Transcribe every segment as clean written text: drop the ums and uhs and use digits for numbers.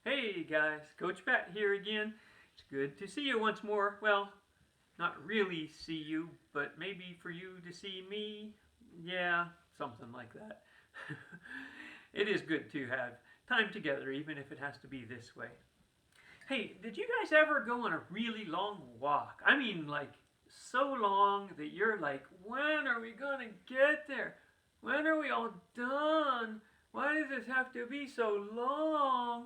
Hey guys, Coach Pat here again. It's good to see you once more. Well, not really see you, but maybe for you to see me. Yeah, something like that. It is good to have time together, even if it has to be this way. Hey, did you guys ever go on a really long walk? I mean, like, so long that you're like, when are we gonna get there? When are we all done? Why does this have to be so long?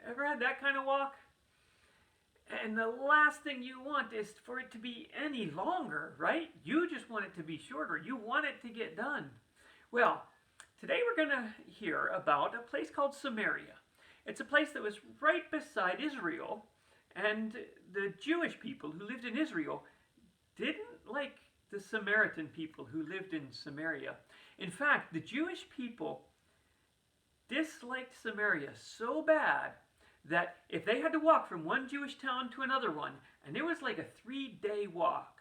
Ever had that kind of walk? And the last thing you want is for it to be any longer, right? You just want it to be shorter. You want it to get done. Well, today we're going to hear about a place called Samaria. It's a place that was right beside Israel, and the Jewish people who lived in Israel didn't like the Samaritan people who lived in Samaria. In fact, the Jewish people disliked Samaria so bad that if they had to walk from one Jewish town to another one, and it was like a 3-day walk.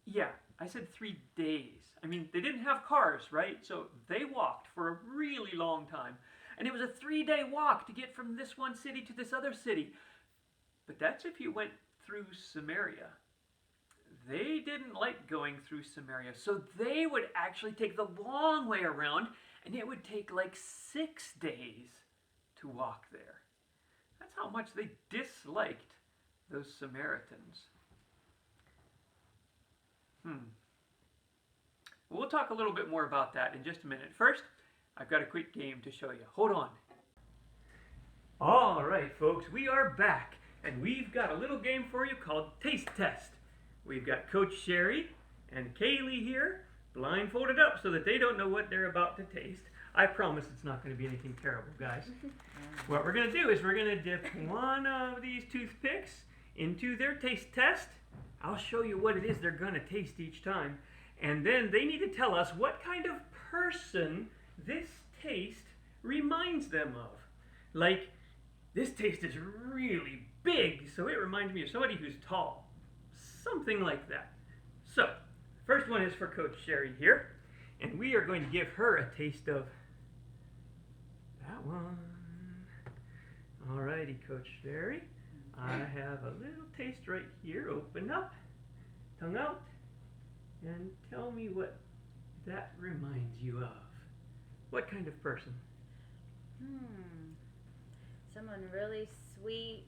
Yeah, I said 3 days. I mean, they didn't have cars, right? So they walked for a really long time. And it was a 3-day walk to get from this one city to this other city. But that's if you went through Samaria. They didn't like going through Samaria, so they would actually take the long way around, and it would take like 6 days to walk there. That's how much they disliked those Samaritans. We'll talk a little bit more about that in just a minute. First, I've got a quick game to show you. Hold on. All right, folks, we are back, and we've got a little game for you called Taste Test. We've got Coach Sherry and Kaylee here, blindfolded up so that they don't know what they're about to taste. I promise it's not going to be anything terrible, guys. What we're going to do is we're going to dip one of these toothpicks into their taste test. I'll show you what it is they're going to taste each time. And then they need to tell us what kind of person this taste reminds them of. Like, this taste is really big, so it reminds me of somebody who's tall. Something like that. So, first one is for Coach Sherry here. And we are going to give her a taste of that one. Alrighty, Coach Sherry. I have a little taste right here. Open up, tongue out, and tell me what that reminds you of. What kind of person? Someone really sweet,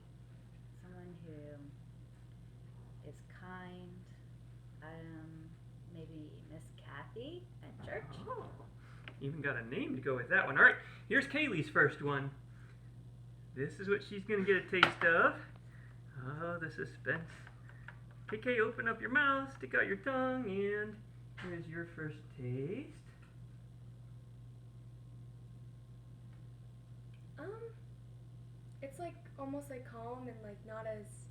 someone who is kind. Maybe Miss Kathy at church. Oh, even got a name to go with that one. All right, here's Kaylee's first one. This is what she's going to get a taste of. Oh, the suspense. KK, open up your mouth, stick out your tongue, and here's your first taste. It's like almost like calm and like not as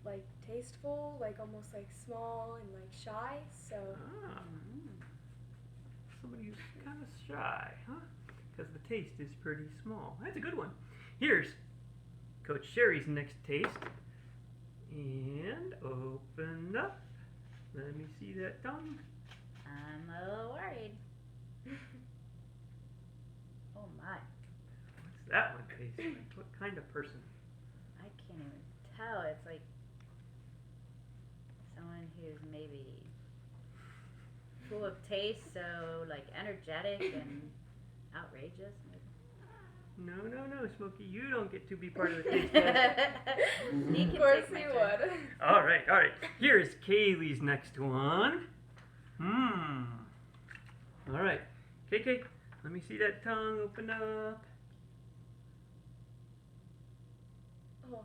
like tasteful, like almost like small and like shy. So Somebody who's kind of shy, huh? Because the taste is pretty small. That's a good one. Here's Coach Sherry's next taste. And open up. Let me see that tongue. I'm a little worried. Oh my. What's that one taste like? What kind of person? I can't even tell. It's like someone who's maybe full of taste, so like energetic and outrageous. No, Smokey, you don't get to be part of the taste test. He of can course take my he turn. would. All right. Here's Kaylee's next one. All right. KK, let me see that tongue. Open up. Oh,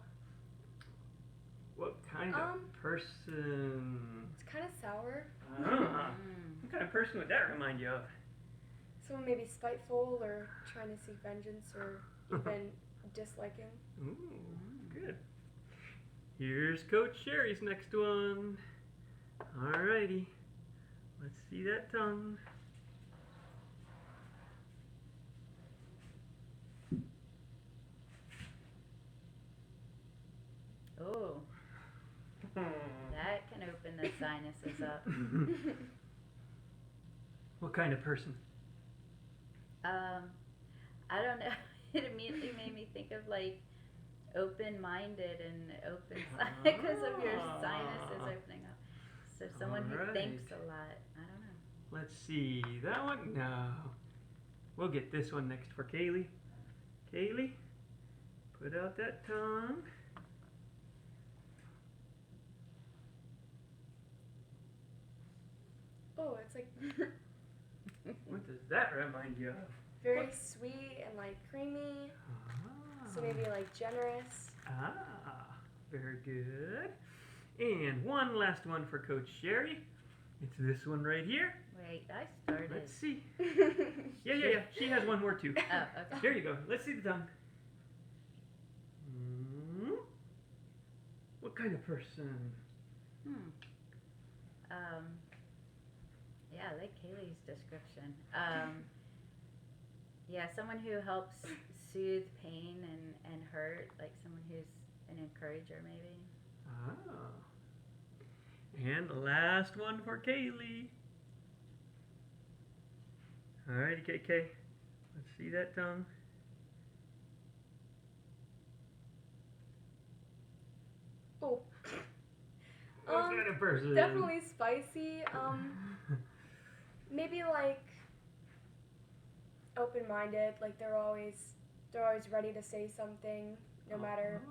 What kind of person? it's kind of sour. What kind of person would that remind you of? Someone maybe spiteful or trying to seek vengeance or even disliking. Ooh, good. Here's Coach Sherry's next one. Alrighty. Let's see that tongue. Oh, that can open the sinuses up. What kind of person? I don't know. it immediately made me think of like open-minded and open because of your sinuses opening up. So someone who Alright. thinks a lot. I don't know. Let's see. That one? No. We'll get this one next for Kaylee. Kaylee, put out that tongue. Oh, it's like What does that remind you of? very sweet and like creamy. So maybe like generous. Very good. And one last one for Coach Sherry. It's this one right here. Wait, I started. Let's see. Yeah. She has one more too. Oh, okay. There you go. Let's see the tongue. What kind of person? Yeah, I like Kaylee's description. Yeah, someone who helps soothe pain and hurt, like someone who's an encourager, maybe. And the last one for Kaylee. Alrighty, KK. Let's see that tongue. Oh. What kind of person? Definitely spicy. Maybe like open-minded. Like they're always ready to say something, no matter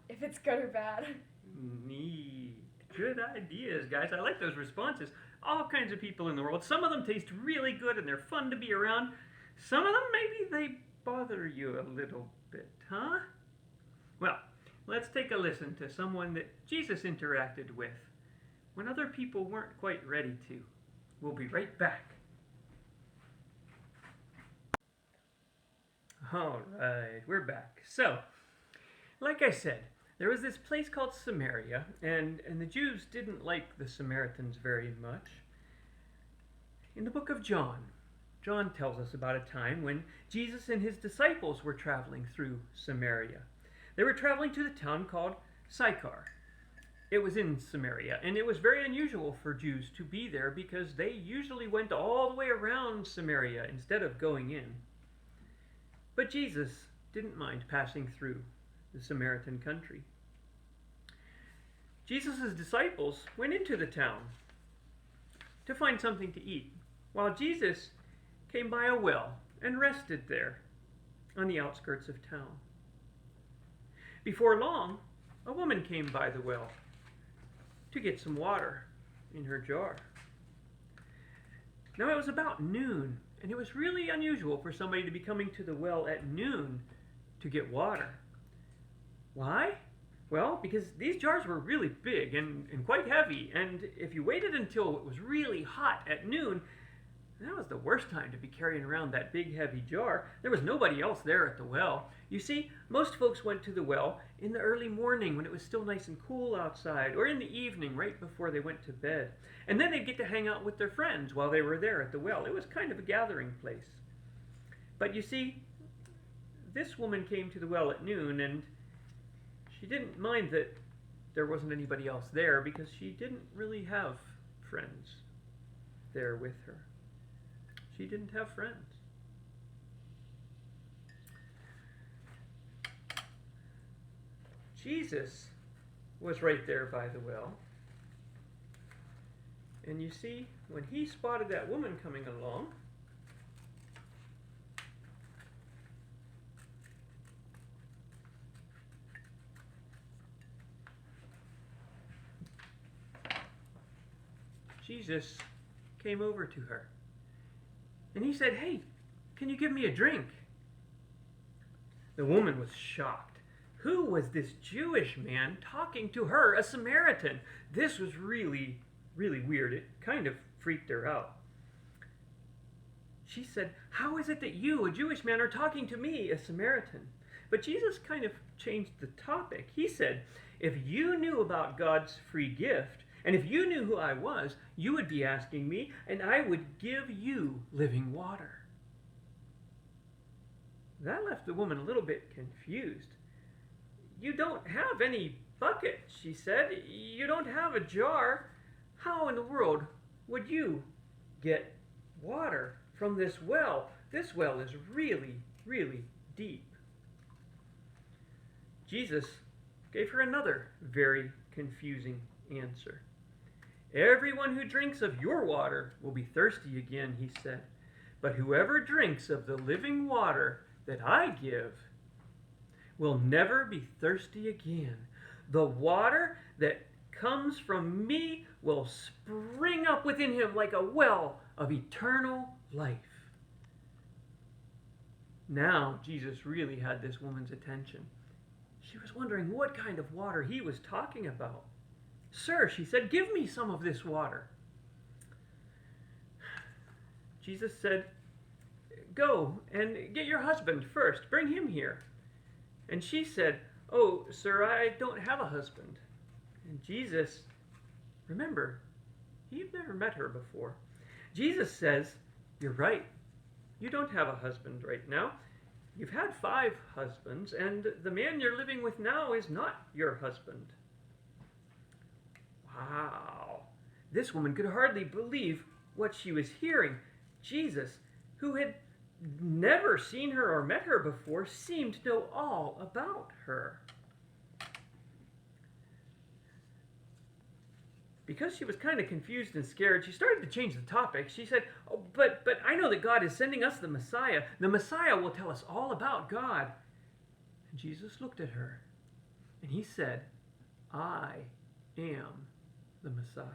if it's good or bad. Neat. Good ideas, guys. I like those responses. All kinds of people in the world. Some of them taste really good and they're fun to be around. Some of them, maybe they bother you a little bit, huh? Well, let's take a listen to someone that Jesus interacted with when other people weren't quite ready to. We'll be right back. All right, we're back. So, like I said, there was this place called Samaria, and the Jews didn't like the Samaritans very much. In the book of John, John tells us about a time when Jesus and his disciples were traveling through Samaria. They were traveling to the town called Sychar. It was in Samaria, and it was very unusual for Jews to be there because they usually went all the way around Samaria instead of going in. But Jesus didn't mind passing through the Samaritan country. Jesus' disciples went into the town to find something to eat, while Jesus came by a well and rested there on the outskirts of town. Before long, a woman came by the well to get some water in her jar. Now it was about noon, and it was really unusual for somebody to be coming to the well at noon to get water. Why? Well, because these jars were really big and quite heavy, and if you waited until it was really hot at noon, that was the worst time to be carrying around that big heavy jar. There was nobody else there at the well. You see, most folks went to the well in the early morning when it was still nice and cool outside, or in the evening right before they went to bed. And then they'd get to hang out with their friends while they were there at the well. It was kind of a gathering place. But you see, this woman came to the well at noon, and she didn't mind that there wasn't anybody else there because she didn't really have friends there with her. She didn't have friends. Jesus was right there by the well. And you see, when he spotted that woman coming along, Jesus came over to her. And he said, "Hey, can you give me a drink?" The woman was shocked. Who was this Jewish man talking to her, a Samaritan? This was really, really weird. It kind of freaked her out. She said, "How is it that you, a Jewish man, are talking to me, a Samaritan?" But Jesus kind of changed the topic. He said, "If you knew about God's free gift, and if you knew who I was, you would be asking me, and I would give you living water." That left the woman a little bit confused. "You don't have any bucket," she said. "You don't have a jar. How in the world would you get water from this well? This well is really, really deep. Jesus gave her another very confusing answer. Everyone who drinks of your water will be thirsty again, he said. But whoever drinks of the living water that I give will never be thirsty again. The water that comes from me will spring up within him like a well of eternal life. Now Jesus really had this woman's attention. She was wondering what kind of water he was talking about. Sir, she said, give me some of this water. Jesus said, go and get your husband first. Bring him here. And she said, oh, sir, I don't have a husband. And Jesus, remember, he'd never met her before. Jesus says, you're right. You don't have a husband right now. You've had 5 husbands, and the man you're living with now is not your husband. Wow. This woman could hardly believe what she was hearing. Jesus, who had never seen her or met her before, seemed to know all about her. Because she was kind of confused and scared, she started to change the topic. She said, oh, but I know that God is sending us the Messiah. The Messiah will tell us all about God. And Jesus looked at her, and he said, I am the Messiah.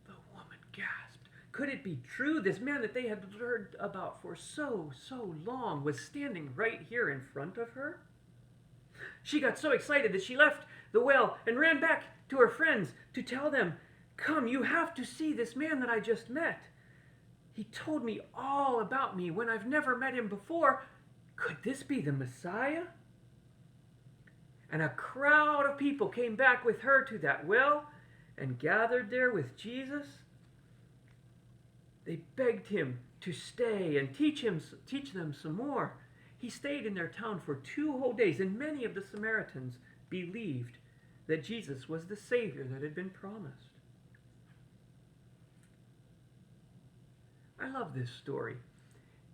The woman gasped. Could it be true? This man that they had heard about for so long was standing right here in front of her? She got so excited that she left the well and ran back to her friends to tell them, come, you have to see this man that I just met. He told me all about me when I've never met him before. Could this be the Messiah? And a crowd of people came back with her to that well and gathered there with Jesus. They begged him to stay and teach them some more. He stayed in their town for 2 whole days, and many of the Samaritans believed that Jesus was the Savior that had been promised. I love this story.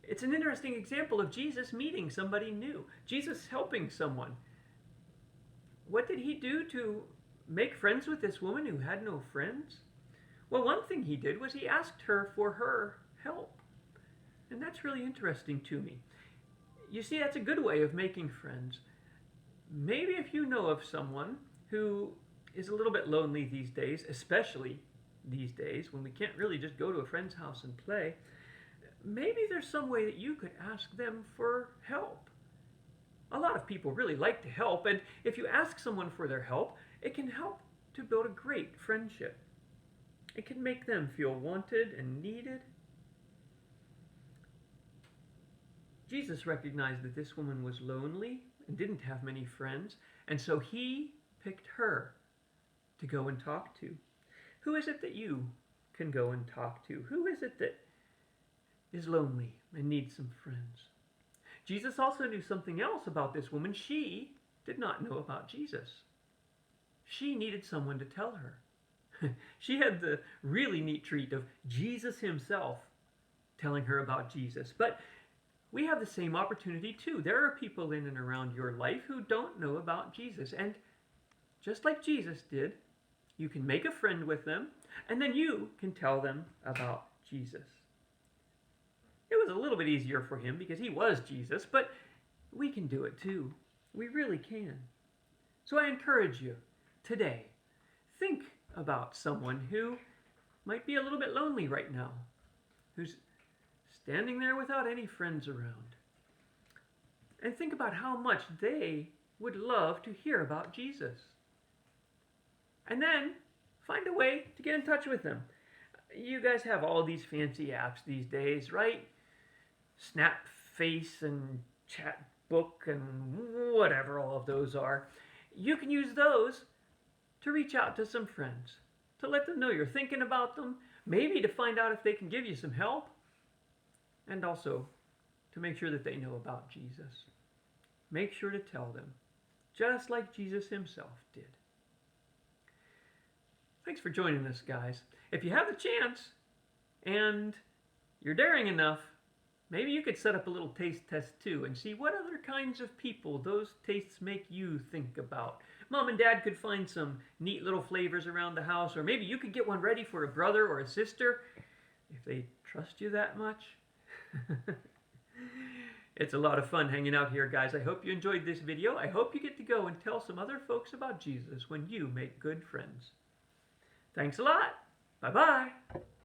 It's an interesting example of Jesus meeting somebody new, Jesus helping someone. What did he do to make friends with this woman who had no friends? Well, one thing he did was he asked her for her help. And that's really interesting to me. You see, that's a good way of making friends. Maybe if you know of someone who is a little bit lonely these days, especially these days when we can't really just go to a friend's house and play, maybe there's some way that you could ask them for help. A lot of people really like to help, and if you ask someone for their help, it can help to build a great friendship. It can make them feel wanted and needed. Jesus recognized that this woman was lonely and didn't have many friends, and so he picked her to go and talk to. Who is it that you can go and talk to? Who is it that is lonely and needs some friends? Jesus also knew something else about this woman. She did not know about Jesus. She needed someone to tell her. She had the really neat treat of Jesus himself telling her about Jesus. But we have the same opportunity too. There are people in and around your life who don't know about Jesus. And just like Jesus did, you can make a friend with them, and then you can tell them about Jesus. It was a little bit easier for him because he was Jesus, but we can do it too. We really can. So I encourage you today, think about someone who might be a little bit lonely right now, who's standing there without any friends around. And think about how much they would love to hear about Jesus. And then find a way to get in touch with them. You guys have all these fancy apps these days, right? Snapface and Chatbook and whatever all of those are. You can use those to reach out to some friends, to let them know you're thinking about them, maybe to find out if they can give you some help, and also to make sure that they know about Jesus. Make sure to tell them, just like Jesus himself did. Thanks for joining us, guys. If you have the chance and you're daring enough, Maybe you could set up a little taste test too and see what other kinds of people those tastes make you think about. Mom and Dad could find some neat little flavors around the house, or maybe you could get one ready for a brother or a sister if they trust you that much. It's a lot of fun hanging out here, guys. I hope you enjoyed this video. I hope you get to go and tell some other folks about Jesus when you make good friends. Thanks a lot. Bye-bye.